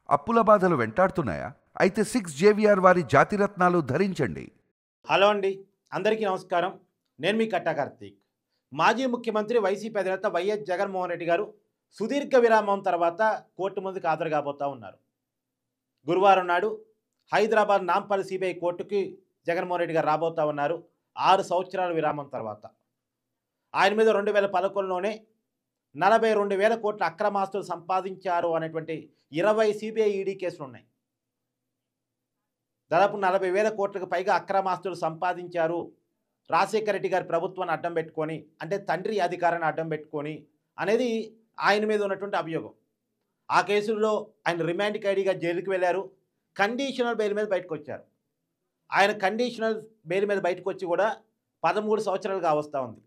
అప్పుల బాధలు వెంటాడుతున్నాయా? అయితే 6 జేవిఆర్ వారి జాతిరత్నాలు ధరించండి. హలో అండి, అందరికీ నమస్కారం. నేను మీ కట్టా కార్తీక్. మాజీ ముఖ్యమంత్రి వైసీపీ అధినేత వైఎస్ జగన్మోహన్ రెడ్డి గారు సుదీర్ఘ విరామం తర్వాత కోర్టు ముందుకు హాజరు కాబోతా ఉన్నారు. గురువారం నాడు హైదరాబాద్ నాంపల్లి సిబిఐ కోర్టుకి జగన్మోహన్ రెడ్డి గారు రాబోతా ఉన్నారు. 6 సంవత్సరాల విరామం తర్వాత ఆయన మీద 2011లోనే 42,000 కోట్ల అక్రమాస్తులు సంపాదించారు అనేటువంటి 20 సిబిఐ ఈడీ కేసులు ఉన్నాయి. దాదాపు 40,000 కోట్లకు పైగా అక్రమాస్తులు సంపాదించారు రాజశేఖర రెడ్డి గారి ప్రభుత్వాన్ని అడ్డం పెట్టుకొని, అంటే తండ్రి అధికారాన్ని అడ్డం పెట్టుకొని అనేది ఆయన మీద ఉన్నటువంటి అభియోగం. ఆ కేసుల్లో ఆయన రిమాండ్ ఖైదీగా జైలుకి వెళ్ళారు. కండిషనల్ బెయిల్ మీద బయటకు వచ్చారు. ఆయన కండిషనల్ బెయిల్ మీద బయటకు వచ్చి కూడా 13 సంవత్సరాలుగా వస్తూ ఉంది.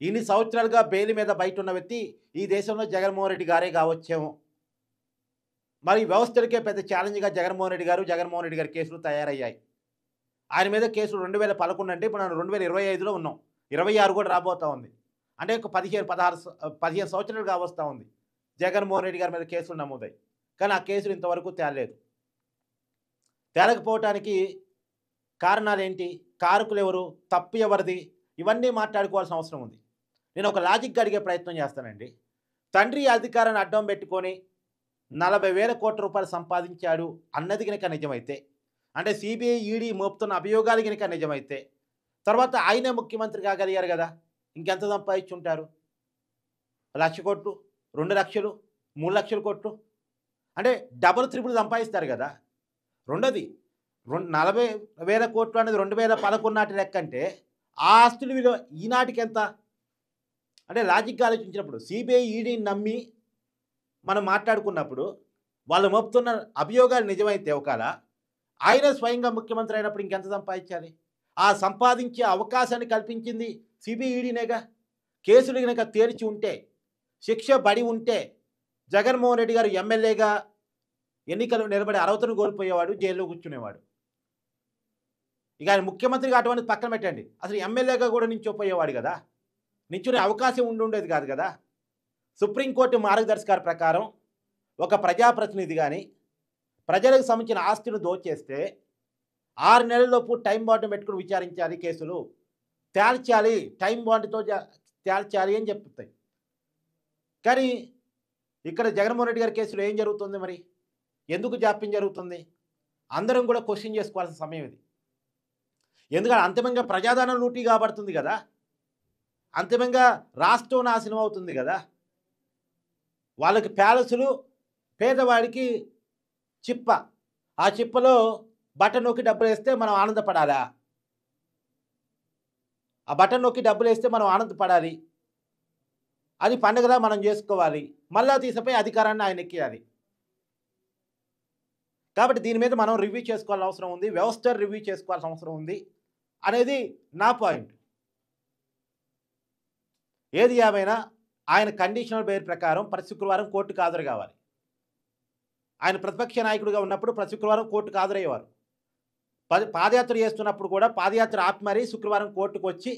ఇన్ని సంవత్సరాలుగా బెయిల్ మీద బయట ఉన్న వ్యక్తి ఈ దేశంలో జగన్మోహన్ రెడ్డి గారే కావచ్చేమో. మరి వ్యవస్థలకే పెద్ద ఛాలెంజ్గా జగన్మోహన్ రెడ్డి గారి కేసులు తయారయ్యాయి. ఆయన మీద కేసులు 2011 అంటే ఇప్పుడు మనం 2025లో ఉన్నాం. 26 కూడా రాబోతూ ఉంది. అంటే ఒక 15 సంవత్సరాలు కావస్తూ ఉంది జగన్మోహన్ రెడ్డి గారి మీద కేసులు నమోదాయి. కానీ ఆ కేసులు ఇంతవరకు తేలలేదు. తేలకపోవటానికి కారణాలు ఏంటి, కారకులు ఎవరు, తప్పు ఎవరిది, ఇవన్నీ మాట్లాడుకోవాల్సిన అవసరం ఉంది. నేను ఒక లాజిక్గా అడిగే ప్రయత్నం చేస్తానండి. తండ్రి అధికారాన్ని అడ్డం పెట్టుకొని 40,000 కోట్ల రూపాయలు సంపాదించాడు అన్నది కనుక నిజమైతే, అంటే సిబిఐ ఈడీ మోపుతున్న అభియోగాలు కనుక నిజమైతే, తర్వాత ఆయనే ముఖ్యమంత్రి కాగలిగారు కదా. ఇంకెంత సంపాదించుంటారు? 1,00,000 కోట్లు, 2 లక్షలు, 3 లక్షల కోట్లు, అంటే డబుల్ త్రిబుల్ సంపాదిస్తారు కదా. రెండోది 40,000 కోట్లు అనేది 2011 నాటి లెక్క అంటే ఆ ఆస్తుల విలువ ఈనాటికి ఎంత? అంటే లాజిక్గా ఆలోచించినప్పుడు సిబిఐ ఈడీని నమ్మి మనం మాట్లాడుకున్నప్పుడు వాళ్ళు మోపుతున్న అభియోగాలు నిజమైతే ఒకవేళ ఆయన స్వయంగా ముఖ్యమంత్రి అయినప్పుడు ఇంకెంత సంపాదించాలి? ఆ సంపాదించే అవకాశాన్ని కల్పించింది సిబిఐ ఈడీనేగా. కేసులు కనుక తేల్చి ఉంటే, శిక్ష బడి ఉంటే జగన్మోహన్ రెడ్డి గారు ఎమ్మెల్యేగా ఎన్నికలు నిలబడి అర్హతను కోల్పోయేవాడు, జైల్లో కూర్చునేవాడు. ఇక ఆయన ముఖ్యమంత్రిగా అటువంటి పక్కన పెట్టండి, అసలు ఎమ్మెల్యేగా కూడా నించోపోయేవాడు కదా. నించునే అవకాశం ఉండేది కాదు కదా. సుప్రీంకోర్టు మార్గదర్శకాల ప్రకారం ఒక ప్రజాప్రతినిధి కానీ ప్రజలకు సంబంధించిన ఆస్తిని దోచేస్తే 6 నెలలలోపు టైం బాండ్ పెట్టుకుని విచారించాలి, కేసులు తేల్చాలి, టైం బాండ్తో తేల్చాలి అని చెప్తాయి. కానీ ఇక్కడ జగన్మోహన్ రెడ్డి గారి కేసులో ఏం జరుగుతుంది? మరి ఎందుకు జాప్యం జరుగుతుంది? అందరం కూడా క్వశ్చన్ చేసుకోవాల్సిన సమయం ఇది. ఎందుకంటే అంతిమంగా ప్రజాధనం లూటీ కాబడుతుంది కదా, అంతిమంగా రాష్ట్రం నాశనం అవుతుంది కదా. వాళ్ళకి ప్యాలెస్లు, పేదవాడికి చిప్ప. ఆ చిప్పలో బటన్ నొక్కి డబ్బులు వేస్తే మనం ఆనందపడాలా? ఆ బటన్ నొక్కి డబ్బులు వేస్తే మనం ఆనందపడాలి, అది పండుగలా మనం చేసుకోవాలి. మళ్ళా తీసిపోయి అధికారాన్ని ఆయన ఎక్కేయాలి. కాబట్టి దీని మీద మనం రివ్యూ చేసుకోవాల్సిన అవసరం ఉంది, వ్యవస్థ రివ్యూ చేసుకోవాల్సిన అవసరం ఉంది అనేది నా పాయింట్. ఏది ఏమైనా ఆయన కండిషనల్ బెయిల్ ప్రకారం ప్రతి శుక్రవారం కోర్టుకు హాజరు కావాలి. ఆయన ప్రతిపక్ష నాయకుడిగా ఉన్నప్పుడు ప్రతి శుక్రవారం కోర్టుకు హాజరయ్యేవారు. పాదయాత్ర చేస్తున్నప్పుడు కూడా పాదయాత్ర ఆపి మరీ శుక్రవారం కోర్టుకు వచ్చి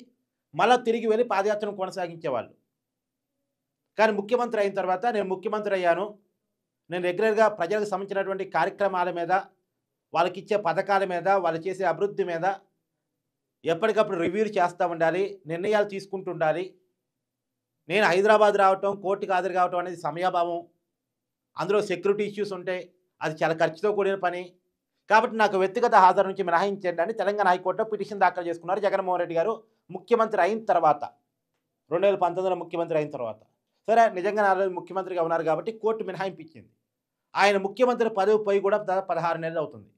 మళ్ళీ తిరిగి వెళ్ళి పాదయాత్రను కొనసాగించేవాళ్ళు. కానీ ముఖ్యమంత్రి అయిన తర్వాత నేను ముఖ్యమంత్రి అయ్యాను, నేను రెగ్యులర్గా ప్రజలకు సంబంధించినటువంటి కార్యక్రమాల మీద, వాళ్ళకి ఇచ్చే పథకాల మీద, వాళ్ళు చేసే అభివృద్ధి మీద ఎప్పటికప్పుడు రివ్యూలు చేస్తూ ఉండాలి, నిర్ణయాలు తీసుకుంటూ ఉండాలి. నేను హైదరాబాద్ రావటం, కోర్టుకు హాజరు కావటం అనేది సమయాభావం, అందులో సెక్యూరిటీ ఇష్యూస్ ఉంటాయి, అది చాలా ఖర్చుతో కూడిన పని. కాబట్టి నాకు వ్యక్తిగత హాజరు నుంచి మినహాయించండి అని తెలంగాణ హైకోర్టులో పిటిషన్ దాఖలు చేసుకున్నారు జగన్మోహన్ రెడ్డి గారు ముఖ్యమంత్రి అయిన తర్వాత, 2019లో ముఖ్యమంత్రి అయిన తర్వాత. సరే, నిజంగా నా ముఖ్యమంత్రిగా ఉన్నారు కాబట్టి కోర్టు మినహాయింపు ఇచ్చింది. ఆయన ముఖ్యమంత్రి పదవి పోయి కూడా 16 నెలలు అవుతుంది.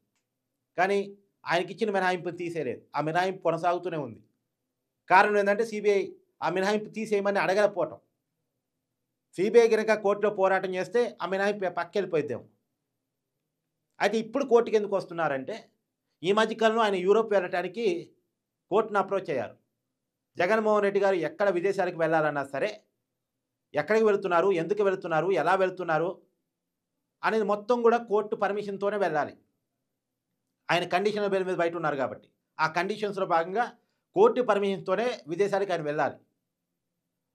కానీ ఆయనకి ఇచ్చిన మినహాయింపు తీసేయలేదు, ఆ మినహాయింపు కొనసాగుతూనే ఉంది. కారణం ఏంటంటే సిబిఐ ఆ మినహాయింపు తీసేయమని అడగకపోవటం. సిబిఐ కనుక కోర్టులో పోరాటం చేస్తే ఆ మినహాయింపు పక్కెళ్ళిపోయిద్దాం. అయితే ఇప్పుడు కోర్టుకి ఎందుకు వస్తున్నారంటే, ఈ మధ్యకాలంలో ఆయన యూరోప్ వెళ్ళటానికి కోర్టును అప్రోచ్ అయ్యారు. జగన్మోహన్ రెడ్డి గారు ఎక్కడ విదేశాలకు వెళ్ళాలన్నా సరే, ఎక్కడికి వెళుతున్నారు, ఎందుకు వెళుతున్నారు, ఎలా వెళుతున్నారు అనేది మొత్తం కూడా కోర్టు పర్మిషన్తోనే వెళ్ళాలి. ఆయన కండిషనల్ బెయిల్ మీద బయట ఉన్నారు కాబట్టి ఆ కండిషన్స్లో భాగంగా కోర్టు పర్మిషన్తోనే విదేశాలకు ఆయన వెళ్ళాలి.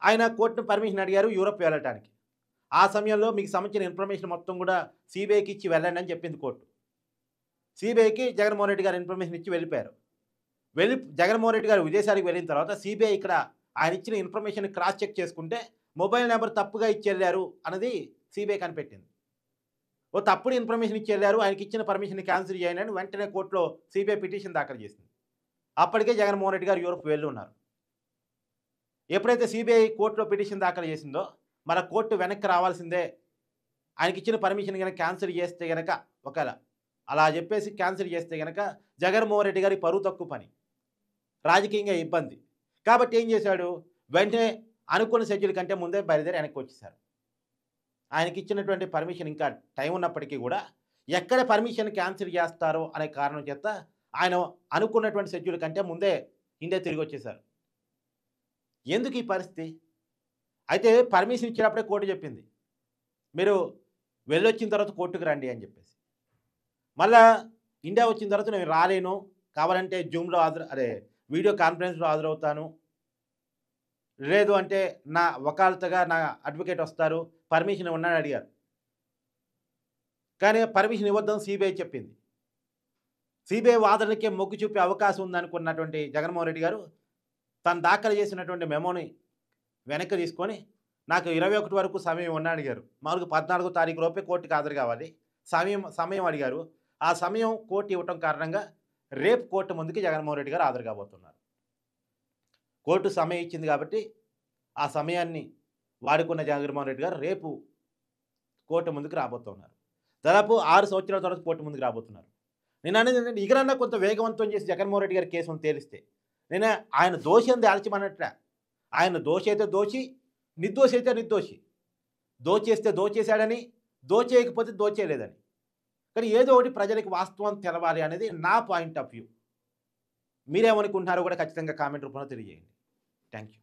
ఆయన కోర్టును పర్మిషన్ అడిగారు యూరోప్ వెళ్ళటానికి. ఆ సమయంలో మీకు సంబంధించిన ఇన్ఫర్మేషన్ మొత్తం కూడా సిబిఐకి ఇచ్చి వెళ్ళండి అని చెప్పింది కోర్టు. సిబిఐకి జగన్మోహన్ రెడ్డి గారు ఇన్ఫర్మేషన్ ఇచ్చి వెళ్ళిపోయారు. జగన్మోహన్ రెడ్డి గారు విదేశాలకు వెళ్ళిన తర్వాత సిబిఐ ఇక్కడ ఆయన ఇచ్చిన ఇన్ఫర్మేషన్ క్రాస్ చెక్ చేసుకుంటే మొబైల్ నెంబర్ తప్పుగా ఇచ్చి వెళ్ళారు అన్నది సిబిఐ కనిపెట్టింది. ఓ తప్పుడు ఇన్ఫర్మేషన్ ఇచ్చి వెళ్ళారు, ఆయనకి ఇచ్చిన పర్మిషన్ క్యాన్సిల్ చేయండి అని వెంటనే కోర్టులో సిబిఐ పిటిషన్ దాఖలు చేసింది. అప్పటికే జగన్మోహన్ రెడ్డి గారు యూరోప్ వెళ్ళి ఉన్నారు. ఎప్పుడైతే సిబిఐ కోర్టులో పిటిషన్ దాఖలు చేసిందో మన కోర్టు వెనక్కి రావాల్సిందే, ఆయనకి ఇచ్చిన పర్మిషన్ కనుక క్యాన్సిల్ చేస్తే కనుక, ఒకవేళ అలా చెప్పేసి క్యాన్సిల్ చేస్తే కనుక జగన్మోహన్ రెడ్డి గారి పరువు తక్కువ పని, రాజకీయంగా ఇబ్బంది. కాబట్టి ఏం చేశాడు, వెంటనే అనుకున్న షెడ్యూల్ కంటే ముందే బయలుదేరి వెనక్కి వచ్చేసారు. ఆయనకి ఇచ్చినటువంటి పర్మిషన్ ఇంకా టైం ఉన్నప్పటికీ కూడా ఎక్కడ పర్మిషన్ క్యాన్సిల్ చేస్తారో అనే కారణం చేత ఆయన అనుకున్నటువంటి షెడ్యూల్ కంటే ముందే ఇండియా తిరిగి వచ్చేసారు. ఎందుకు ఈ పరిస్థితి? అయితే పర్మిషన్ ఇచ్చేటప్పుడే కోర్టు చెప్పింది, మీరు వెళ్ళొచ్చిన తర్వాత కోర్టుకు రండి అని చెప్పేసి. మళ్ళా ఇండియా వచ్చిన తర్వాత నేను రాలేను, కావాలంటే జూమ్లో వీడియో కాన్ఫరెన్స్లో హాజరవుతాను, లేదు అంటే నా వకాలతగా నా అడ్వకేట్ వస్తారు, పర్మిషన్ ఉన్నాడని అడిగారు. కానీ పర్మిషన్ ఇవ్వద్దని సిబిఐ చెప్పింది. సిబిఐ వాదనలకే మొగ్గు చూపే అవకాశం ఉందనుకున్నటువంటి జగన్మోహన్ రెడ్డి గారు తను దాఖలు చేసినటువంటి మెమోని వెనక్కి తీసుకొని నాకు 21 వరకు సమయం ఉన్నా అడిగారు. మామూలుగా 14వ తారీఖు లోపే కోర్టుకి హాజరు కావాలి, సమయం అడిగారు. ఆ సమయం కోర్టు ఇవ్వటం కారణంగా రేపు కోర్టు ముందుకి జగన్మోహన్ రెడ్డి గారు హాజరు కాబోతున్నారు. కోర్టు సమయం ఇచ్చింది కాబట్టి ఆ సమయాన్ని వాడుకున్న జగన్మోహన్ రెడ్డి గారు రేపు కోర్టు ముందుకు రాబోతున్నారు. దాదాపు 6 సంవత్సరాల తర్వాత కోర్టు ముందుకు రాబోతున్నారు. నేను అనేది ఏంటంటే, ఇకనన్నా కొంత వేగవంతం చేసి జగన్మోహన్ రెడ్డి గారి కేసును తేలిస్తే, నేను ఆయన దోషి అని తేల్చమన్నట్లే. ఆయన దోషి అయితే దోషి, నిర్దోషి అయితే నిర్దోషి. దోచేస్తే దోచేశాడని, దోచేయకపోతే దోచేయలేదని. కానీ ఏదో ఒకటి ప్రజలకు వాస్తవం తెలవాలి అనేది నా పాయింట్ ఆఫ్ వ్యూ. మీరేమనుకుంటున్నారో కూడా ఖచ్చితంగా కామెంట్ రూపంలో తెలియజేయండి. Thank you.